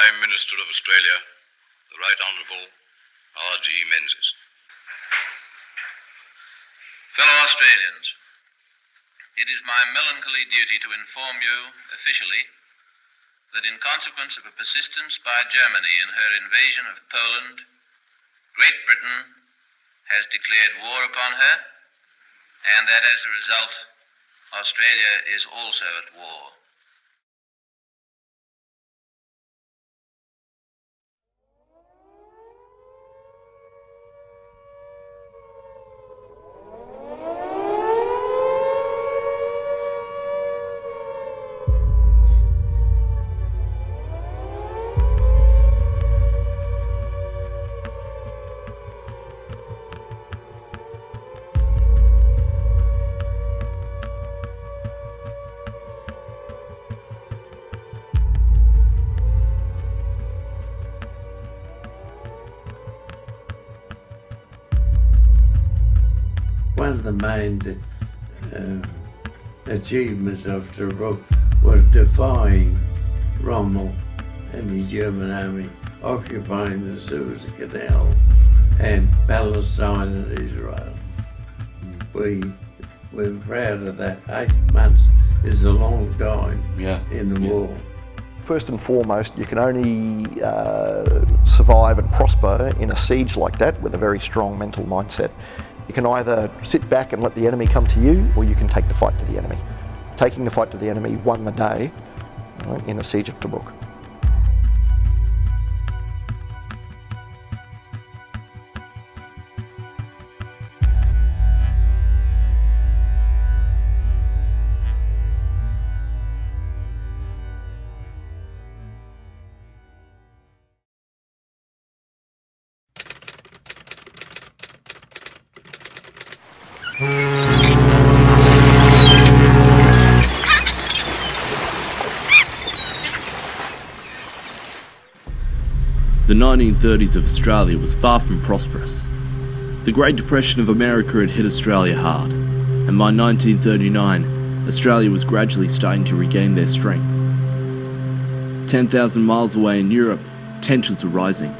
Prime Minister of Australia, the Right Honourable R.G. Menzies. Fellow Australians, it is my melancholy duty to inform you officially that in consequence of a persistence by Germany in her invasion of Poland, Great Britain has declared war upon her, and that as a result, Australia is also at war. One of the main achievements of Tobruk was defying Rommel and the German army, occupying the Suez Canal and Palestine and Israel. We're proud of that. 8 months is a long time in the war. First and foremost, you can only survive and prosper in a siege like that with a very strong mental mindset. You can either sit back and let the enemy come to you, or you can take the fight to the enemy. Taking the fight to the enemy won the day in the siege of Tobruk. The 1930s of Australia was far from prosperous. The Great Depression of America had hit Australia hard, and by 1939, Australia was gradually starting to regain their strength. 10,000 miles away in Europe, tensions were rising.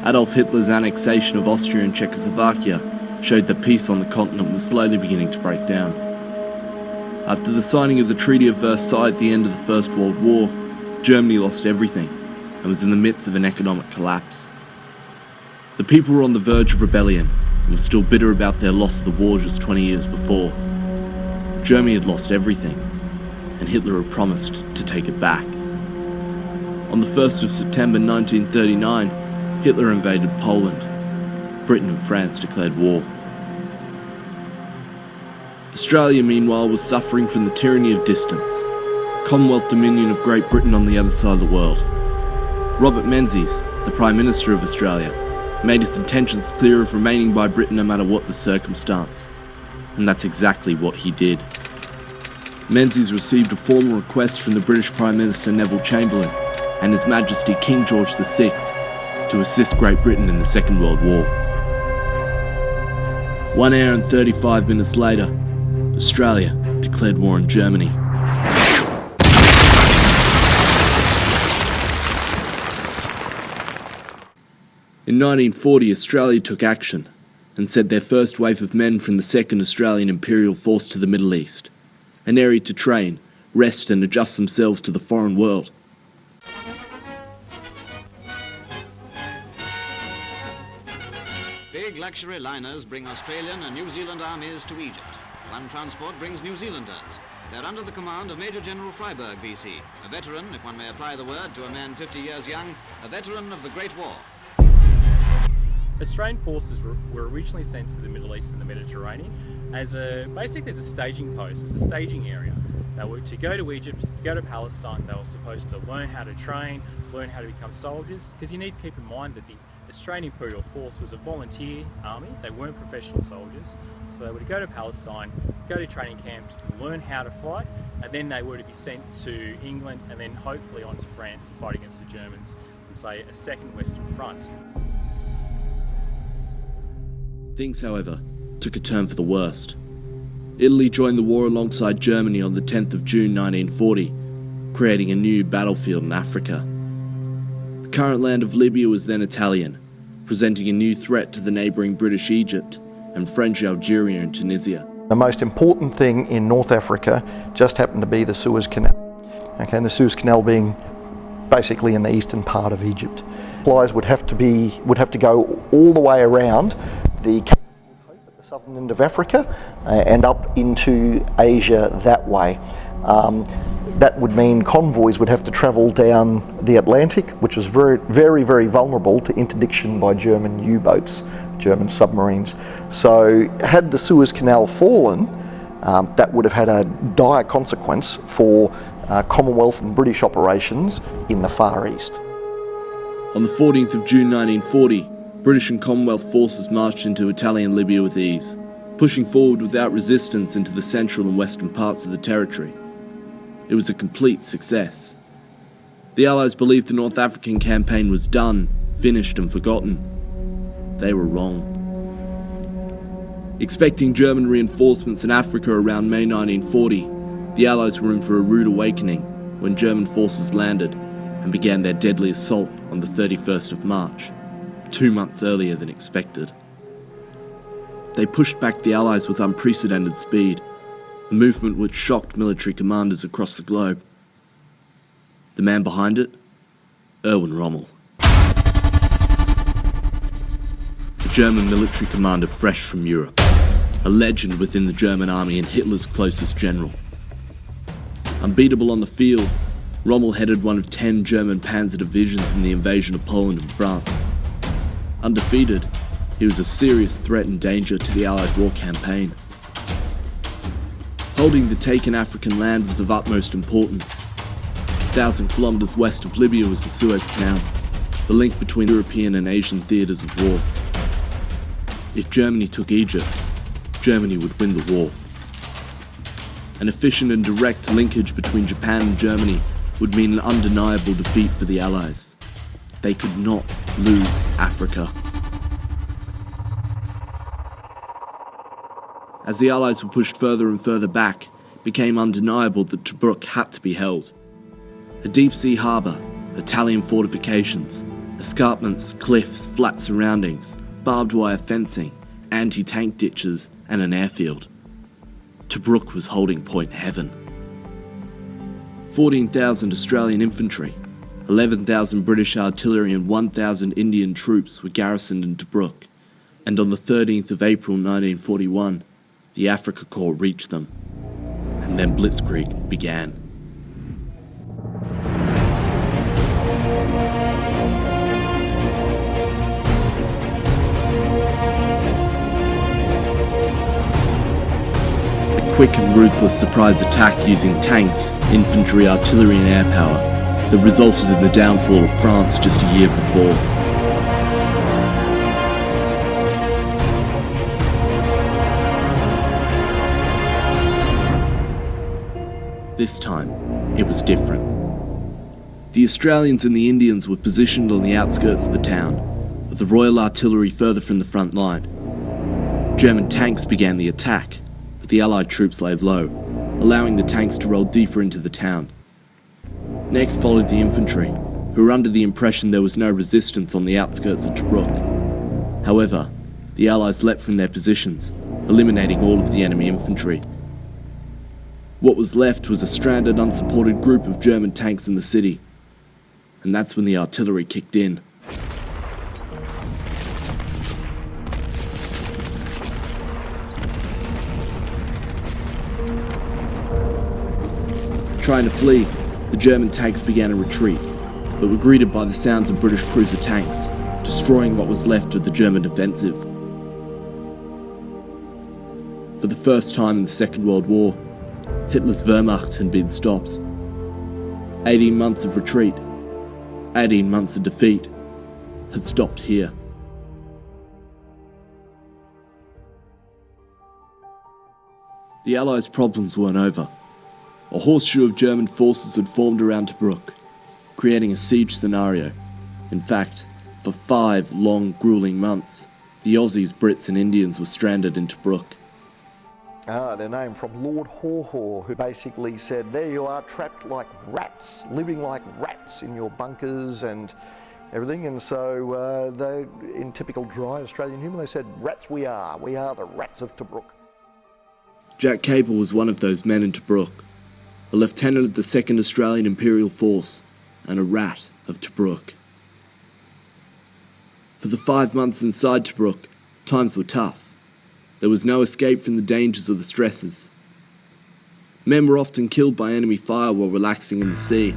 Adolf Hitler's annexation of Austria and Czechoslovakia showed that peace on the continent was slowly beginning to break down. After the signing of the Treaty of Versailles at the end of the First World War, Germany lost everything and was in the midst of an economic collapse. The people were on the verge of rebellion and were still bitter about their loss of the war just 20 years before. Germany had lost everything, and Hitler had promised to take it back. On the 1st of September 1939, Hitler invaded Poland. Britain and France declared war. Australia, meanwhile, was suffering from the tyranny of distance. Commonwealth dominion of Great Britain on the other side of the world. Robert Menzies, the Prime Minister of Australia, made his intentions clear of remaining by Britain no matter what the circumstance. And that's exactly what he did. Menzies received a formal request from the British Prime Minister Neville Chamberlain and His Majesty King George VI to assist Great Britain in the Second World War. 1 hour and 35 minutes later, Australia declared war on Germany. In 1940, Australia took action and sent their first wave of men from the 2nd Australian Imperial Force to the Middle East, an area to train, rest and adjust themselves to the foreign world. Big luxury liners bring Australian and New Zealand armies to Egypt. One transport brings New Zealanders. They're under the command of Major General Freyberg, BC, a veteran, if one may apply the word to a man 50 years young, a veteran of the Great War. Australian forces were originally sent to the Middle East and the Mediterranean basically as a staging post, as a staging area. They were to go to Egypt, to go to Palestine. They were supposed to learn how to train, learn how to become soldiers, because you need to keep in mind that the Australian Imperial Force was a volunteer army. They weren't professional soldiers. So they were to go to Palestine, go to training camps, learn how to fight, and then they were to be sent to England and then hopefully on to France to fight against the Germans and say a second Western Front. Things, however, took a turn for the worst. Italy joined the war alongside Germany on the 10th of June 1940, creating a new battlefield in Africa. current land of Libya was then Italian, presenting a new threat to the neighbouring British Egypt and French Algeria and Tunisia. The most important thing in North Africa just happened to be the Suez Canal. Okay, and the Suez Canal being basically in the eastern part of Egypt. Supplies would have to go all the way around the Cape of Good Hope at the southern end of Africa and up into Asia that way. That would mean convoys would have to travel down the Atlantic, which was very, very, very vulnerable to interdiction by German U-boats, German submarines. So had the Suez Canal fallen, that would have had a dire consequence for Commonwealth and British operations in the Far East. On the 14th of June 1940, British and Commonwealth forces marched into Italian Libya with ease, pushing forward without resistance into the central and western parts of the territory. It was a complete success. The Allies believed the North African campaign was done, finished and forgotten. They were wrong. Expecting German reinforcements in Africa around May 1940, the Allies were in for a rude awakening when German forces landed and began their deadly assault on the 31st of March, 2 months earlier than expected. They pushed back the Allies with unprecedented speed, a movement which shocked military commanders across the globe. The man behind it? Erwin Rommel. A German military commander fresh from Europe, a legend within the German army and Hitler's closest general. Unbeatable on the field, Rommel headed one of 10 German panzer divisions in the invasion of Poland and France. Undefeated, he was a serious threat and danger to the Allied war campaign. Holding the taken African land was of utmost importance. 1,000 kilometres west of Libya was the Suez Canal, the link between European and Asian theatres of war. If Germany took Egypt, Germany would win the war. An efficient and direct linkage between Japan and Germany would mean an undeniable defeat for the Allies. They could not lose Africa. As the Allies were pushed further and further back, it became undeniable that Tobruk had to be held. A deep-sea harbour, Italian fortifications, escarpments, cliffs, flat surroundings, barbed wire fencing, anti-tank ditches, and an airfield. Tobruk was holding point heaven. 14,000 Australian infantry, 11,000 British artillery and 1,000 Indian troops were garrisoned in Tobruk, and on the 13th of April 1941, the Afrika Korps reached them, and then Blitzkrieg began. A quick and ruthless surprise attack using tanks, infantry, artillery and air power that resulted in the downfall of France just a year before. This time, it was different. The Australians and the Indians were positioned on the outskirts of the town, with the Royal Artillery further from the front line. German tanks began the attack, but the Allied troops laid low, allowing the tanks to roll deeper into the town. Next followed the infantry, who were under the impression there was no resistance on the outskirts of Tobruk. However, the Allies leapt from their positions, eliminating all of the enemy infantry. What was left was a stranded, unsupported group of German tanks in the city. And that's when the artillery kicked in. Trying to flee, the German tanks began a retreat, but were greeted by the sounds of British cruiser tanks, destroying what was left of the German defensive. For the first time in the Second World War, Hitler's Wehrmacht had been stopped. 18 months of retreat, 18 months of defeat, had stopped here. The Allies' problems weren't over. A horseshoe of German forces had formed around Tobruk, creating a siege scenario. In fact, for 5 long, grueling months, the Aussies, Brits and Indians were stranded in Tobruk. Their name from Lord Haw, who basically said, there you are, trapped like rats, living like rats in your bunkers, and everything. And so they, in typical dry Australian humour, they said, "Rats we are the rats of Tobruk." Jack Cable was one of those men in Tobruk, a lieutenant of the 2nd Australian Imperial Force and a rat of Tobruk. For the 5 months inside Tobruk, times were tough. There was no escape from the dangers or the stresses. Men were often killed by enemy fire while relaxing in the sea.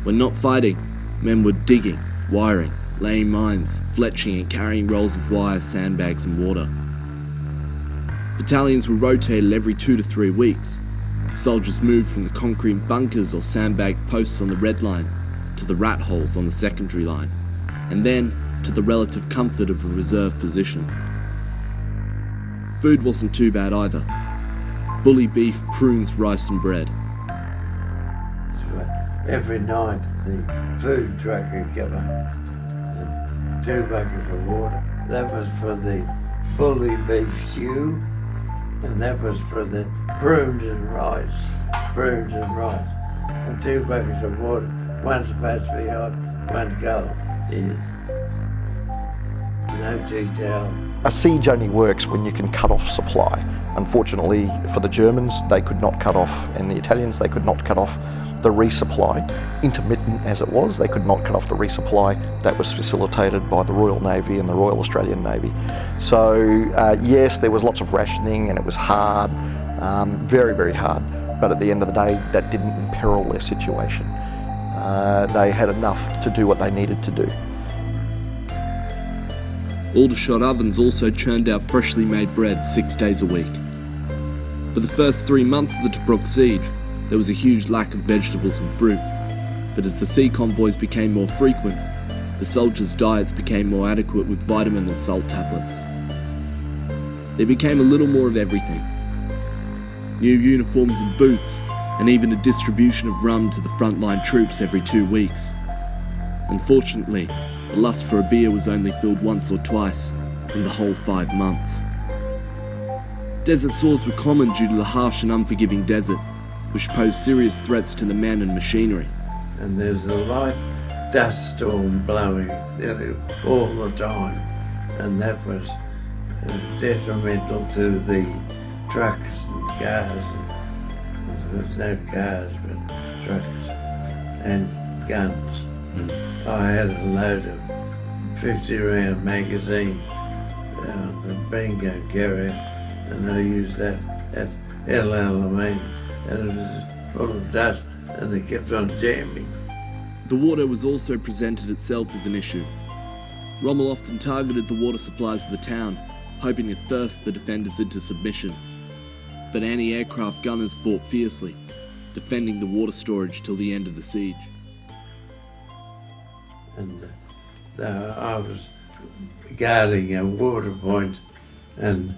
When not fighting, men were digging, wiring, laying mines, fletching and carrying rolls of wire, sandbags and water. Battalions were rotated every 2 to 3 weeks. Soldiers moved from the concrete bunkers or sandbagged posts on the red line to the rat holes on the secondary line, and then to the relative comfort of a reserve position. Food wasn't too bad either. Bully beef, prunes, rice and bread. Every night the food truck would come up and 2 buckets of water. That was for the bully beef stew, and that was for the prunes and rice, and 2 buckets of water, one supposed to be hot, one cold. No tea towel. A siege only works when you can cut off supply. Unfortunately for the Germans, they could not cut off, and the Italians, they could not cut off the resupply. Intermittent as it was, they could not cut off the resupply that was facilitated by the Royal Navy and the Royal Australian Navy. So yes, there was lots of rationing and it was hard, very, very hard, but at the end of the day, that didn't imperil their situation. They had enough to do what they needed to do. Aldershot ovens also churned out freshly made bread 6 days a week. For the first 3 months of the Tobruk siege, there was a huge lack of vegetables and fruit, but as the sea convoys became more frequent, the soldiers' diets became more adequate with vitamin and salt tablets. There became a little more of everything. New uniforms and boots, and even a distribution of rum to the frontline troops every 2 weeks. Unfortunately, the lust for a beer was only filled once or twice in the whole 5 months. Desert sores were common due to the harsh and unforgiving desert, which posed serious threats to the men and machinery. And there's a light dust storm blowing all the time, and that was detrimental to the trucks and cars. There was no cars, but trucks and guns. I had a load of 50-round magazine on the bingo carrier, and I used that at El Alamein, and it was full of dust, and they kept on jamming. The water was also presented itself as an issue. Rommel often targeted the water supplies of the town, hoping to thirst the defenders into submission. But anti-aircraft gunners fought fiercely, defending the water storage till the end of the siege. And I was guarding a water point, and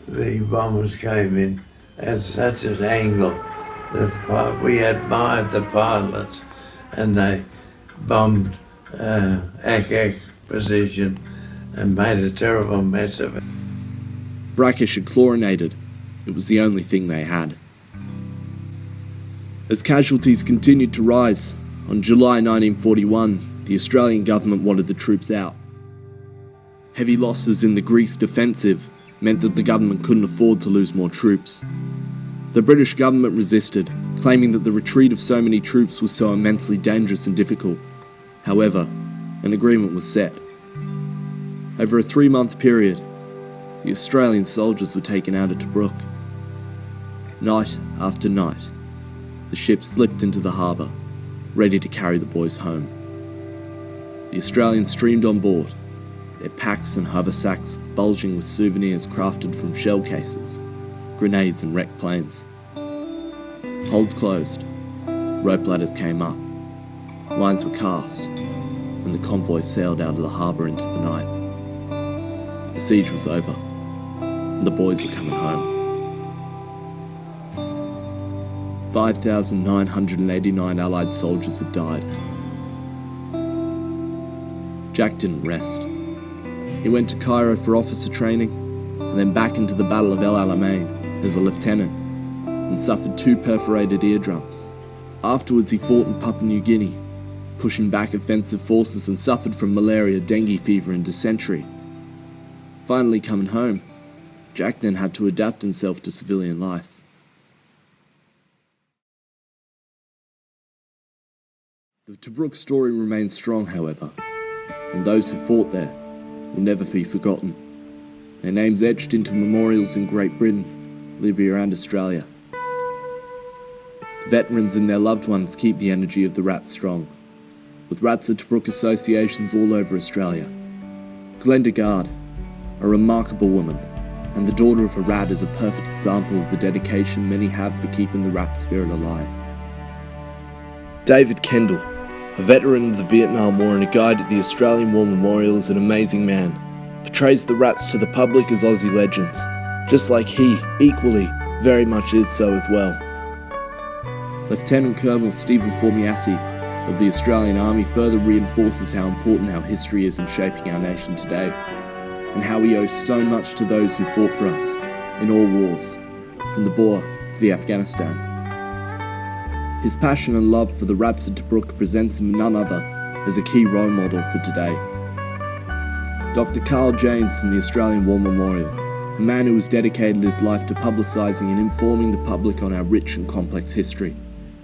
the bombers came in at such an angle that we admired the pilots, and they bombed Akak position and made a terrible mess of it. Brackish had chlorinated. It was the only thing they had. As casualties continued to rise, on July 1941, the Australian government wanted the troops out. Heavy losses in the Greece defensive meant that the government couldn't afford to lose more troops. The British government resisted, claiming that the retreat of so many troops was so immensely dangerous and difficult. However, an agreement was set. Over a 3-month period, the Australian soldiers were taken out of Tobruk. Night after night, the ship slipped into the harbour, ready to carry the boys home. The Australians streamed on board, their packs and haversacks bulging with souvenirs crafted from shell cases, grenades and wrecked planes. Holds closed, rope ladders came up, lines were cast, and the convoy sailed out of the harbour into the night. The siege was over, and the boys were coming home. 5,989 Allied soldiers had died. Jack didn't rest. He went to Cairo for officer training, and then back into the Battle of El Alamein as a lieutenant, and suffered 2 perforated eardrums. Afterwards he fought in Papua New Guinea, pushing back offensive forces and suffered from malaria, dengue fever and dysentery. Finally coming home, Jack then had to adapt himself to civilian life. The Tobruk story remains strong, however, and those who fought there will never be forgotten. Their names etched into memorials in Great Britain, Libya and Australia. The veterans and their loved ones keep the energy of the Rats strong, with Rats of Tobruk associations all over Australia. Glenda Gard, a remarkable woman, and the daughter of a Rat, is a perfect example of the dedication many have for keeping the Rat spirit alive. David Kendall, a veteran of the Vietnam War and a guide at the Australian War Memorial, is an amazing man. Portrays the Rats to the public as Aussie legends, just like he, equally, very much is so as well. Lieutenant Colonel Stephen Formiati of the Australian Army further reinforces how important our history is in shaping our nation today, and how we owe so much to those who fought for us in all wars, from the Boer to the Afghanistan. His passion and love for the Rats of Tobruk presents him none other as a key role model for today. Dr. Carl James from the Australian War Memorial, a man who has dedicated his life to publicising and informing the public on our rich and complex history,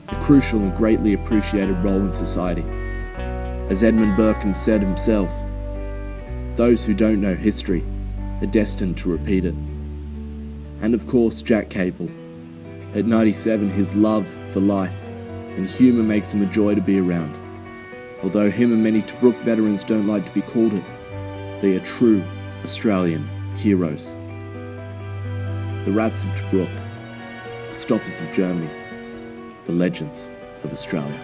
a crucial and greatly appreciated role in society. As Edmund Burke said himself, those who don't know history are destined to repeat it. And of course, Jack Cable. At 97, his love for life and humour makes him a joy to be around. Although him and many Tobruk veterans don't like to be called it, they are true Australian heroes. The Rats of Tobruk, the Stoppers of Germany, the legends of Australia.